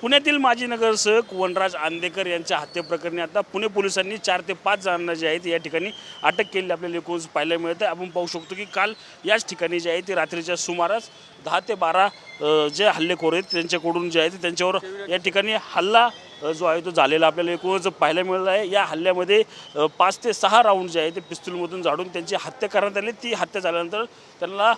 पुण्यातील माजी नगरसेवक वनराज आंदेकर यांच्या हत्येप्रकरणी आता पुणे पोलिसांनी 4 ते 5 जणांना जे आहे या ठिकाणी अटक केली आपल्याला एकूण पाहायला मिळतं आहे। आपण पाहू शकतो की काल याच ठिकाणी जे आहे ते रात्रीच्या सुमारास 10 ते 12 जे हल्लेखोर आहेत त्यांच्याकडून जे आहे त्यांच्यावर या ठिकाणी हल्ला जो आहे तो झालेला आपल्याला एकूणच पाहायला मिळाला आहे। या हल्ल्यामध्ये 5 ते 6 राऊंड जे आहे ते पिस्तूलमधून झाडून त्यांची हत्या करण्यात आली। ती हत्या झाल्यानंतर त्यांना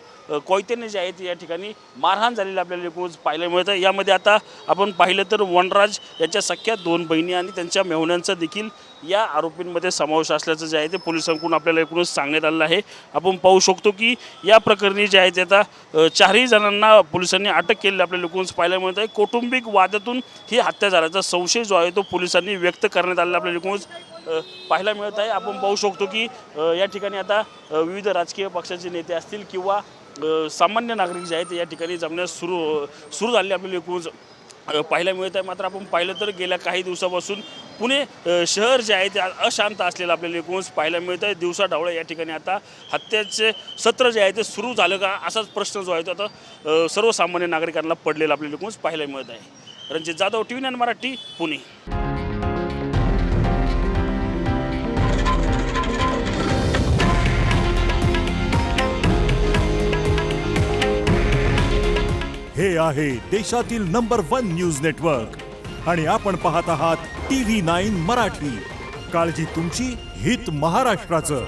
कोयत्याने जे आहे ते या ठिकाणी मारहाण झालेली आपल्याला एकूणच पाहायला मिळतं। यामध्ये आता आपण पाहिलं तर वनराज याच्या सख्या 2 बहिणी आणि त्यांच्या मेहुण्यांचा देखील या आरोपींमध्ये समावेश असल्याचं जे आहे ते पोलिसांकडून आपल्याला एकूणच सांगण्यात आलेलं आहे। आपण पाहू शकतो की या प्रकरणी जे आहे ते आता 4ही जणांना पोलिसांनी अटक केलेली आपल्याला एकूणच पाहायला मिळत आहे। कौटुंबिक वादातून ही हत्या झाल्याचा संशय जो आहे तो पोलिसांनी व्यक्त करण्यात आलेला आपल्याला एकूणच पाहायला मिळत आहे। आपण पाहू शकतो की या ठिकाणी आता विविध राजकीय पक्षाचे नेते असतील किंवा सामान्य नागरिक जे आहेत या ठिकाणी जमण्यास सुरू झाले आपल्याला एकूणच पाहायला मिळत आहे। मात्र आपण पाहिलं तर गेल्या काही दिवसापासून पुणे शहर जे आहे ते अशांत असलेलं आपल्याला एकूणच पाहायला मिळत आहे। दिवसाढवळ्या या ठिकाणी आता हत्याचे सत्र जे आहे ते सुरू झालं का असाच प्रश्न जो आहे तो आता सर्वसामान्य नागरिकांना पडलेला आपल्याला एकूणच पाहायला मिळत आहे। रणजित जाधव, TV9 मराठी, पुणे। हे आहे देशातील नंबर 1 न्यूज नेटवर्क आणि आपण पाहत आहात TV9 मराठी। काळजी तुमची, हित महाराष्ट्राचं।